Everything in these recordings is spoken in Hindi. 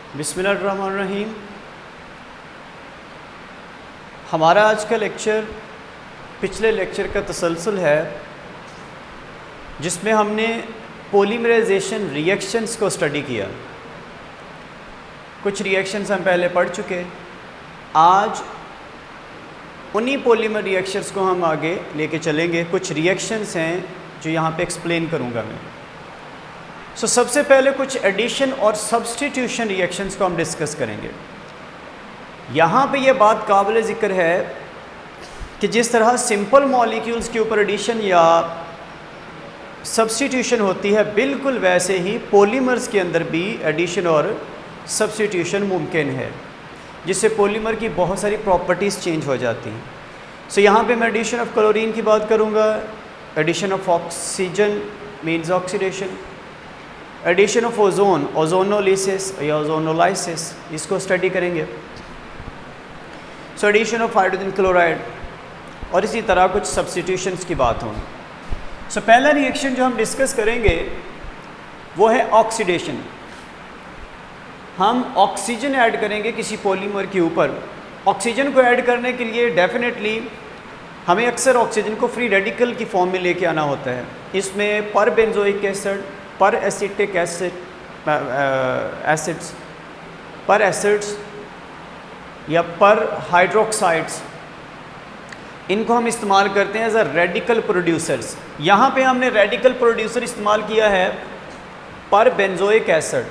बिस्मिल्लाहिर्रहमानिर्रहीम। हमारा आज का लेक्चर पिछले लेक्चर का तसलसल है जिसमें हमने पॉलीमराइजेशन रिएक्शंस को स्टडी किया। कुछ रिएक्शंस हम पहले पढ़ चुके। आज उन्हीं पॉलीमर रिएक्शंस को हम आगे लेके चलेंगे। कुछ रिएक्शंस हैं जो यहाँ पे एक्सप्लेन करूँगा मैं। सबसे पहले कुछ एडिशन और सब्स्टिट्यूशन रिएक्शंस को हम डिस्कस करेंगे। यहाँ पे ये बात काबिल ज़िक्र है कि जिस तरह सिंपल मॉलिक्यूल्स के ऊपर एडिशन या सब्स्टिट्यूशन होती है, बिल्कुल वैसे ही पॉलीमर्स के अंदर भी एडिशन और सब्स्टिट्यूशन मुमकिन है, जिससे पॉलीमर की बहुत सारी प्रॉपर्टीज़ चेंज हो जाती हैं। यहाँ पे मैं एडिशन ऑफ क्लोरीन की बात करूँगा। Addition of oxygen means oxidation. Addition of ozone, ozonolysis या ओजोनोलाइसिस, इसको स्टडी करेंगे। एडिशन ऑफ हाइड्रोजन क्लोराइड और इसी तरह कुछ सब्स्टिट्यूशंस की बात होगी। पहला रिएक्शन जो हम डिस्कस करेंगे वो है ऑक्सीडेशन। हम ऑक्सीजन ऐड करेंगे किसी पॉलीमर के ऊपर। ऑक्सीजन को ऐड करने के लिए डेफिनेटली हमें अक्सर ऑक्सीजन को फ्री रेडिकल की फॉर्म में लेके आना होता है। इसमें पर बेंजोइक एसिड, पर एसिटिक एसिड्स, पर एसिड्स या पर हाइड्रोक्साइड्स, इनको हम इस्तेमाल करते हैं एज अ रेडिकल प्रोड्यूसर्स। यहाँ पे हमने रेडिकल प्रोड्यूसर इस्तेमाल किया है पर बेंजोइक एसिड।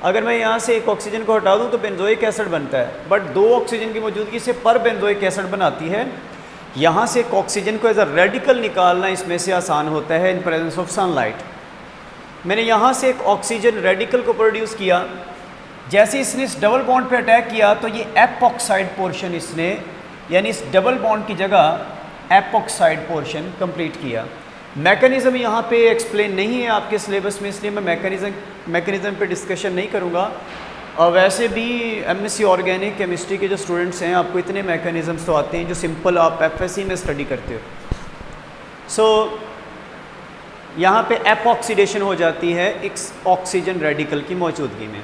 अगर मैं यहाँ से एक ऑक्सीजन को हटा दूँ तो बेंजोइक एसिड बनता है, बट दो ऑक्सीजन की मौजूदगी से पर बेंजोइक एसिड बनाती है। यहाँ से एक ऑक्सीजन को एज अ रेडिकल निकालना इसमें से आसान होता है इन प्रेजेंस ऑफ सनलाइट। मैंने यहाँ से एक ऑक्सीजन रेडिकल को प्रोड्यूस किया। जैसे इसने इस डबल बॉन्ड पे अटैक किया तो ये एपॉक्साइड पोर्शन इसने, यानी इस डबल बॉन्ड की जगह एपॉक्साइड पोर्शन कंप्लीट किया। मैकेनिज़्म यहाँ पे एक्सप्लेन नहीं है आपके सिलेबस में, इसलिए मैं मैकेनिज़्म पे डिस्कशन नहीं करूँगा। और वैसे भी एमएससी ऑर्गेनिक केमिस्ट्री के जो स्टूडेंट्स हैं, आपको इतने मैकेनिज़म्स तो आते हैं जो सिंपल आप एफएससी में स्टडी करते हो। यहाँ पे एपॉक्सीडेशन हो जाती है एक ऑक्सीजन रेडिकल की मौजूदगी में।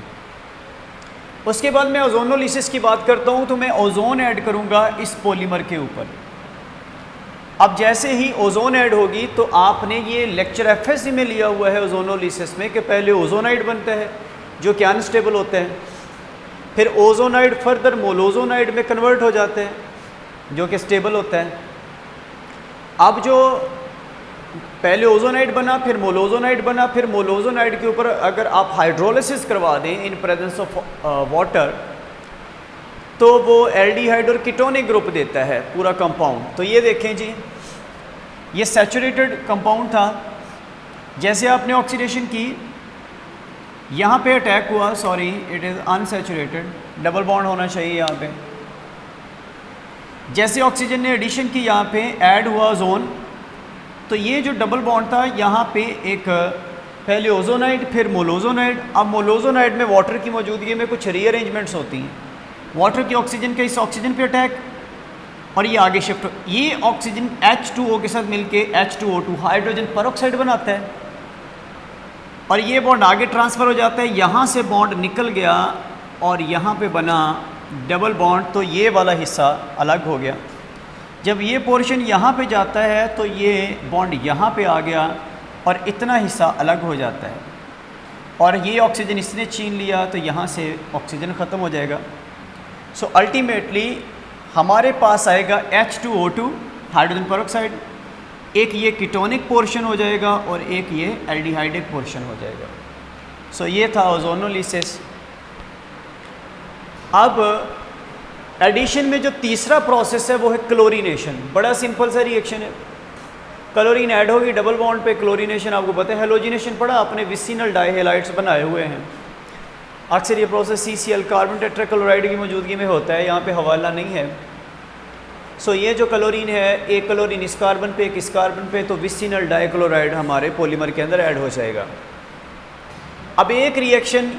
उसके बाद मैं ओजोनोलिसिस की बात करता हूँ तो मैं ओजोन ऐड करूँगा इस पॉलीमर के ऊपर। अब जैसे ही ओजोन ऐड होगी तो आपने ये लेक्चर एफएससी में लिया हुआ है ओजोनोलिसिस में कि पहले ओजोनाइड बनता है जो कि अनस्टेबल होता है, फिर ओजोनाइड फर्दर मोलोजोनाइड में कन्वर्ट हो जाते हैं जो कि स्टेबल होता है। अब जो पहले ओजोनाइड बना, फिर मोलोजोनाइड बना, फिर मोलोजोनाइड के ऊपर अगर आप हाइड्रोलिसिस करवा दें इन प्रेजेंस ऑफ वाटर तो वो एल्डिहाइड और कीटोनिक ग्रुप देता है पूरा कंपाउंड। तो ये देखें जी, ये सैचुरेटेड कंपाउंड था। जैसे आपने ऑक्सीडेशन की, यहाँ पे अटैक हुआ, sorry it is unsaturated, double bond होना चाहिए यहाँ पे। जैसे ऑक्सीजन ने एडिशन की, यहाँ पे ऐड हुआ ओजोन, तो ये जो डबल बॉन्ड था यहाँ पे एक पहले ओजोनाइड फिर मोलोजोनाइड। अब मोलोजोनाइड में वाटर की मौजूदगी में कुछ रीअरेंजमेंट्स होती हैं। वाटर की ऑक्सीजन के इस ऑक्सीजन पे अटैक और ये आगे शिफ्ट, ये ऑक्सीजन H2O के साथ मिलके H2O2 हाइड्रोजन पेरोक्साइड बनाता है और ये बॉन्ड आगे ट्रांसफ़र हो जाता है। यहाँ से बॉन्ड निकल गया और यहाँ पे बना डबल बॉन्ड, तो ये वाला हिस्सा अलग हो गया। जब ये पोर्शन यहाँ पे जाता है तो ये बॉन्ड यहाँ पे आ गया और इतना हिस्सा अलग हो जाता है और ये ऑक्सीजन इसने छीन लिया तो यहाँ से ऑक्सीजन ख़त्म हो जाएगा। अल्टीमेटली हमारे पास आएगा H2O2 हाइड्रोजन पेरोक्साइड, एक ये कीटोनिक पोर्शन हो जाएगा और एक ये एल्डिहाइडिक पोर्शन हो जाएगा। ये था ओजोनोलिसिस। अब एडिशन में जो तीसरा प्रोसेस है वो है क्लोरीनेशन। बड़ा सिंपल सा रिएक्शन है। क्लोरीन ऐड होगी डबल बॉन्ड पे, क्लोरीनेशन आपको पता है। हेलोजिनेशन पढ़ा आपने, विसिनल डाइहेलाइड्स बनाए हुए हैं। अक्सर ये प्रोसेस CCl कार्बन टेट्राक्लोराइड की मौजूदगी में होता है, यहाँ पे हवाला नहीं है। ये जो क्लोरीन है, एक क्लोरीन इस कार्बन पे एक इस कार्बन पे, तो विसिनल डाइक्लोराइड हमारे पॉलीमर के अंदर ऐड हो जाएगा। अब एक रिएक्शन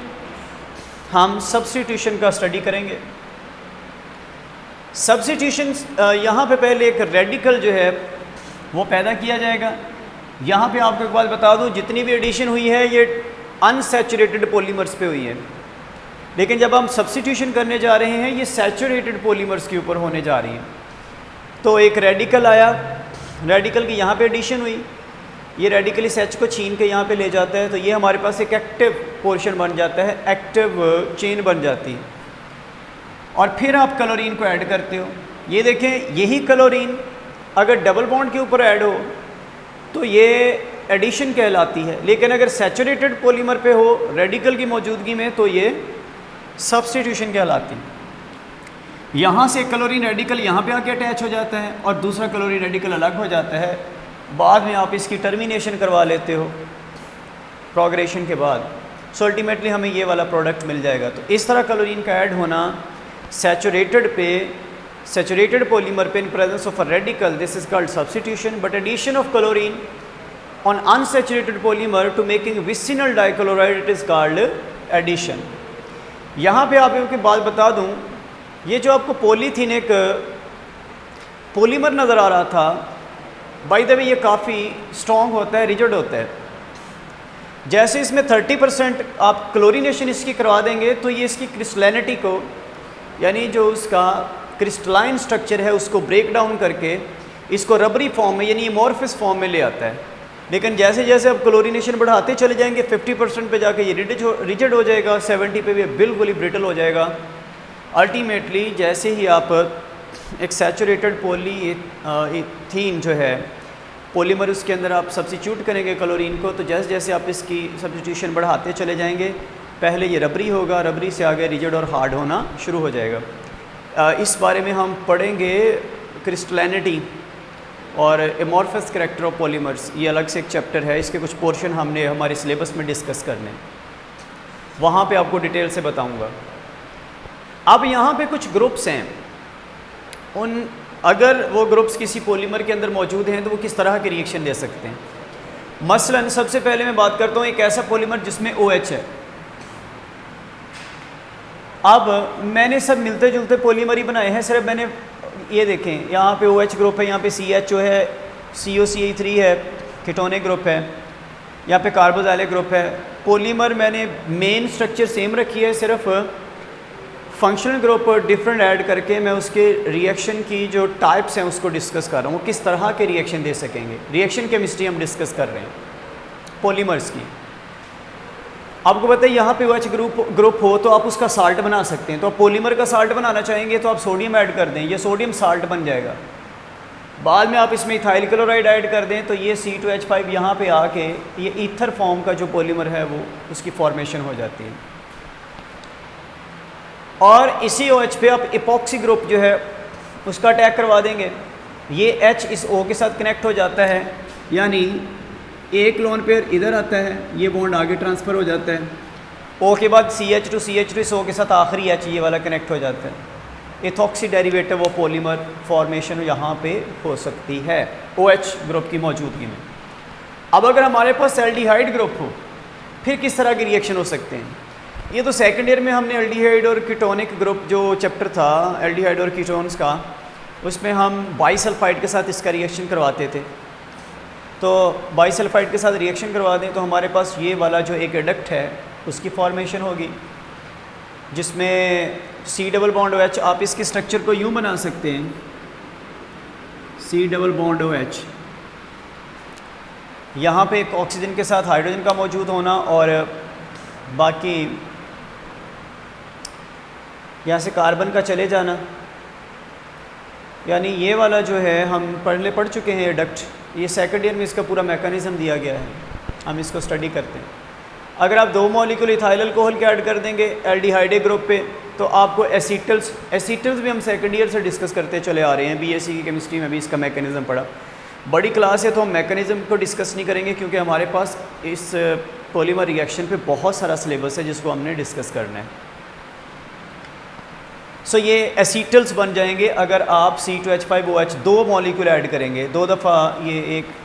हम सब्स्टिट्यूशन का स्टडी करेंगे। सब्स्टिट्यूशन यहाँ पे पहले एक रेडिकल जो है वो पैदा किया जाएगा। यहाँ पे आपको एक बात बता दूँ, जितनी भी एडिशन हुई है ये अनसैचुरेटेड पॉलीमर्स पे हुई है। लेकिन जब हम सब्स्टिट्यूशन करने जा रहे हैं ये सैचुरेटेड पॉलीमर्स के ऊपर होने जा रही हैं। तो एक रेडिकल आया, रेडिकल की यहाँ पे एडिशन हुई, ये रेडिकल इस H को छीन के यहाँ पे ले जाता है, तो ये हमारे पास एक एक्टिव पोर्शन बन जाता है, एक्टिव चेन बन जाती है। और फिर आप क्लोरीन को ऐड करते हो। ये देखें, यही क्लोरीन अगर डबल बॉन्ड के ऊपर ऐड हो तो ये एडिशन कहलाती है, लेकिन अगर सैचुरेटेड पॉलीमर पे हो रेडिकल की मौजूदगी में तो ये सब्स्टिट्यूशन कहलाती है। यहाँ से क्लोरीन रेडिकल यहाँ पे आके अटैच हो जाता है और दूसरा क्लोरीन रेडिकल अलग हो जाता है। बाद में आप इसकी टर्मिनेशन करवा लेते हो प्रोग्रेशन के बाद, सो अल्टीमेटली हमें ये वाला प्रोडक्ट मिल जाएगा। तो इस तरह क्लोरीन का ऐड होना सैचुरेटेड पॉलीमर पे in presence of a radical, this is called substitution. But addition of chlorine on unsaturated polymer to making vicinal dichloride, it is called addition. यहाँ पे आप एक बात बता दूँ, ये जो आपको पॉलीथीन एक पॉलीमर नज़र आ रहा था, बाय द वे ये काफ़ी स्ट्रॉन्ग होता है, रिजिड होता है। जैसे इसमें 30% आप क्लोरीनेशन इसकी करवा देंगे तो ये इसकी क्रिस्टलिनिटी को, यानी जो उसका क्रिस्टलाइन स्ट्रक्चर है उसको ब्रेक डाउन करके इसको रबरी फॉर्म में यानी एमोर्फस फॉर्म में ले आता है। लेकिन जैसे जैसे आप क्लोरीनेशन बढ़ाते चले जाएंगे 50% पे जाके ये रिजिड हो जाएगा, 70 पे भी बिल्कुल ही ब्रिटल हो जाएगा। अल्टीमेटली जैसे ही आप एक सैचुरेटेड पॉलीथीन जो है पॉलीमर, उसके अंदर आप सब्स्टिट्यूट करेंगे क्लोरीन को, तो जैसे जैसे आप इसकी सब्स्टिट्यूशन बढ़ाते चले जाएंगे, पहले ये रबरी होगा, रबरी से आगे रिजिड और हार्ड होना शुरू हो जाएगा। इस बारे में हम पढ़ेंगे क्रिस्टलिनिटी और एमोर्फस करैक्टर ऑफ पॉलीमर्स, ये अलग से एक चैप्टर है, इसके कुछ पोर्शन हमने हमारे सिलेबस में डिस्कस करने, वहाँ पे आपको डिटेल से बताऊँगा। अब यहाँ पे कुछ ग्रुप्स हैं, उन अगर वो ग्रुप्स किसी पॉलीमर के अंदर मौजूद हैं तो वो किस तरह के रिएक्शन दे सकते हैं। मसलन सबसे पहले मैं बात करता हूँ एक ऐसा पॉलीमर जिसमें OH है। अब मैंने सब मिलते जुलते पॉलीमर ही बनाए हैं, सिर्फ मैंने ये देखें, यहाँ पे OH ग्रुप है, यहाँ पे CHO है, COCH3 है, कीटोनिक ग्रुप है, यहाँ पे कार्बोक्सिलिक ग्रुप है। पॉलीमर मैंने मेन स्ट्रक्चर सेम रखी है, सिर्फ फंक्शनल ग्रुप डिफरेंट ऐड करके मैं उसके रिएक्शन की जो टाइप्स हैं उसको डिस्कस कर रहा हूँ, किस तरह के रिएक्शन दे सकेंगे। रिएक्शन केमिस्ट्री हम डिस्कस कर रहे हैं पॉलीमर्स की। आपको पता है यहाँ पे OH ग्रुप हो तो आप उसका साल्ट बना सकते हैं, तो आप पॉलीमर का साल्ट बनाना चाहेंगे तो आप सोडियम ऐड कर दें, ये सोडियम साल्ट बन जाएगा। बाद में आप इसमें इथाइल क्लोराइड ऐड कर दें तो ये C2H5 यहाँ पे आके ये ईथर फॉर्म का जो पॉलीमर है वो उसकी फॉर्मेशन हो जाती है। और इसी OH पे आप इपॉक्सी ग्रुप जो है उसका अटैक करवा देंगे, ये H इस O के साथ कनेक्ट हो जाता है, यानी एक लोन पेयर इधर आता है, ये बॉन्ड आगे ट्रांसफ़र हो जाता है, O के बाद CH2 इस O के साथ आखिरी H ये वाला कनेक्ट हो जाता है। Ethoxy derivative of polymer formation यहाँ पे हो सकती है OH ग्रुप की मौजूदगी में। अब अगर हमारे पास एल्डिहाइड ग्रुप हो फिर किस तरह के रिएक्शन हो सकते हैं। ये तो सेकेंड ईयर में हमने एल्डिहाइड और कीटोनिक ग्रुप जो चैप्टर था एल्डिहाइड और कीटोन्स का, उसमें हम बाइसल्फाइड के साथ इसका रिएक्शन करवाते थे। तो बाइसल्फाइड के साथ रिएक्शन करवा दें तो हमारे पास ये वाला जो एक एडक्ट है उसकी फॉर्मेशन होगी, जिसमें C डबल बॉन्ड OH, आप इसके स्ट्रक्चर को यूँ बना सकते हैं, C डबल बॉन्ड OH, यहाँ पे एक ऑक्सीजन के साथ हाइड्रोजन का मौजूद होना और बाकी यहाँ से कार्बन का चले जाना। यानी ये वाला जो है हम पहले पढ़ चुके हैं एडक्ट, ये सेकंड ईयर में इसका पूरा मैकेनिज़्म दिया गया है, हम इसको स्टडी करते हैं। अगर आप 2 मॉलिक्यूल इथाइल अल्कोहल के ऐड कर देंगे एल्डिहाइड ग्रुप पे तो आपको एसीटल्स भी हम सेकंड ईयर से डिस्कस करते चले आ रहे हैं, BSc की केमिस्ट्री में भी इसका मैकेनिज़्म पढ़ा। बड़ी क्लास है तो हम मैकेनिज़्म को डिस्कस नहीं करेंगे क्योंकि हमारे पास इस पॉलीमर रिएक्शन पे बहुत सारा सिलेबस है जिसको हमने डिस्कस करना है। सो ये एसीटल्स बन जाएंगे अगर आप C2H5OH 2 मॉलिक्यूल ऐड करेंगे, 2 दफ़ा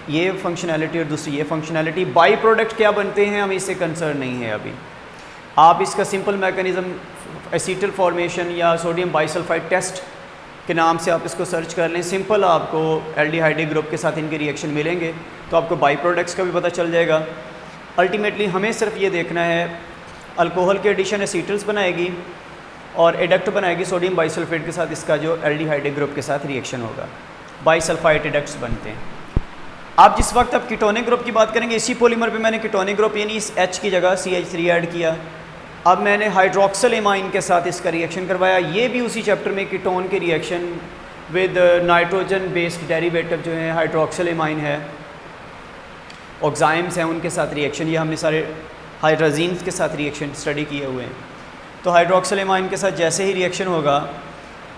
ये फंक्शनैलिटी और दूसरी ये फंक्शनैलिटी। बाई प्रोडक्ट क्या बनते हैं हमें इससे कंसर्न नहीं है अभी। आप इसका सिंपल मैकेनिज़्म एसीटल फॉर्मेशन या सोडियम बाइसल्फाइड टेस्ट के नाम से आप इसको सर्च कर लें, सिंपल आपको एल्डिहाइड ग्रुप के साथ इनके रिएक्शन मिलेंगे तो आपको बाई प्रोडक्ट्स का भी पता चल जाएगा। अल्टीमेटली हमें सिर्फ ये देखना है अल्कोहल के एडिशन एसीटल्स बनाएगी और एडक्ट बनाएगी सोडियम बाइसल्फेट के साथ, इसका जो एल्डिहाइड ग्रुप के साथ रिएक्शन होगा, बाइसल्फाइड एडक्ट्स बनते हैं। आप जिस वक्त अब कीटोनिक ग्रुप की बात करेंगे, इसी पॉलीमर पे मैंने कीटोनिक ग्रुप यानी इस H की जगह CH3 ऐड किया। अब मैंने हाइड्रोक्सिल एमाइन के साथ इसका रिएक्शन करवाया। ये भी उसी चैप्टर में कीटोन के reaction with nitrogen based derivative जो है हाइड्रोक्सिल एमाइन है, ऑक्साइम्स हैं, उनके साथ रिएक्शन, ये हमने सारे हाइड्रोजीन्स के साथ रिएक्शन स्टडी किए हुए हैं। तो हाइड्रोक्सिल एमाइन के साथ जैसे ही रिएक्शन होगा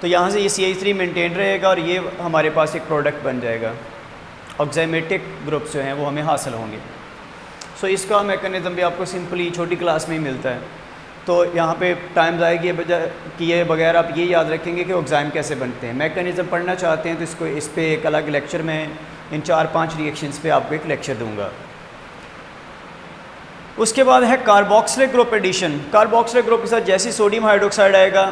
तो यहाँ से ये CH3 मेंटेन रहेगा और ये हमारे पास एक प्रोडक्ट बन जाएगा, ऑक्साइमेटिक ग्रुप्स जो हैं वो हमें हासिल होंगे। सो इसका मैकेनिज़्म भी आपको सिंपली छोटी क्लास में ही मिलता है। तो यहाँ पे टाइम ज़ाया किए बगैर आप ये याद रखेंगे कि ऑक्साइम कैसे बनते हैं। मैकेनिज़्म पढ़ना चाहते हैं तो इसको इस पर एक अलग लेक्चर में इन 4-5 रिएक्शंस पे आपको एक लेक्चर दूंगा। उसके बाद है carboxylic group addition. Carboxylic group के साथ जैसे सोडियम हाइड्रोक्साइड आएगा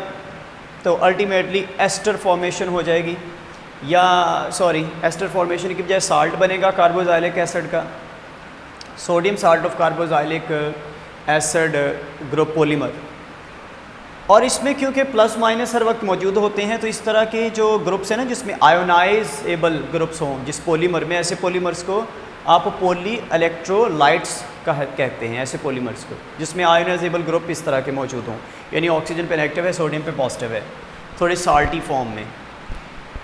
तो अल्टीमेटली एस्टर फॉर्मेशन हो जाएगी, या एस्टर फॉर्मेशन की बजाय साल्ट बनेगा कार्बोजाइलिक एसिड का, sodium salt of carboxylic acid group polymer. और इसमें क्योंकि प्लस माइनस हर वक्त मौजूद होते हैं तो इस तरह के जो ग्रुप्स हैं ना जिसमें आयोनाइजेबल ग्रुप्स हों, जिस पॉलीमर में, ऐसे पॉलीमर्स को आप पॉली इलेक्ट्रोलाइट्स कहते हैं, ऐसे पॉलीमर्स को जिसमें आयोनाइजेबल ग्रुप इस तरह के मौजूद हों, यानी ऑक्सीजन पे नेगेटिव है, सोडियम पे पॉजिटिव है, थोड़े साल्टी फॉर्म में।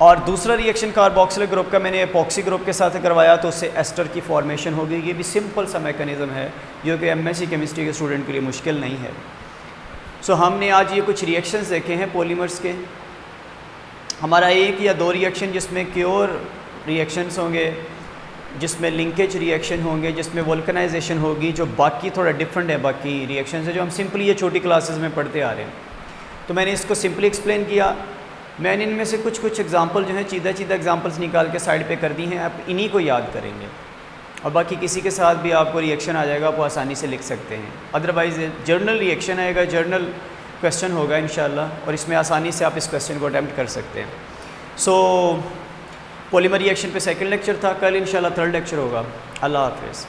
और दूसरा रिएक्शन कार्बोक्सिलिक ग्रुप का मैंने एपॉक्सी ग्रुप के साथ करवाया तो उससे एस्टर की फॉर्मेशन होगी। ये भी सिंपल सा मैकेनिज़्म है जो कि MSc केमिस्ट्री के स्टूडेंट के लिए मुश्किल नहीं है। सो हमने आज ये कुछ रिएक्शंस देखे हैं पॉलीमर्स के। हमारा 1 या 2 रिएक्शन जिसमें क्योर रिएक्शंस होंगे, जिसमें लिंकेज रिएक्शन होंगे, जिसमें वोल्कनाइजेशन होगी, जो बाकी थोड़ा डिफरेंट है बाकी रिएक्शन से जो हम सिंपली ये छोटी क्लासेस में पढ़ते आ रहे हैं। तो मैंने इसको सिंपली एक्सप्लेन किया। मैंने इनमें से कुछ एग्जांपल जो हैं चीदा एग्जांपल्स निकाल के साइड पे कर दी हैं, आप इन्हीं को याद करेंगे और बाकी किसी के साथ भी आपको रिएक्शन आ जाएगा, आप आसानी से लिख सकते हैं। अदरवाइज़ जर्नल रिएक्शन आएगा, जर्नल क्वेश्चन होगा इंशाल्लाह, और इसमें आसानी से आप इस क्वेश्चन को अटैम्प्ट कर सकते हैं। सो पॉलीमर रिएक्शन पे सेकंड लेक्चर था, कल इंशाल्लाह 3rd लेक्चर होगा। अल्लाह हाफ़िज़।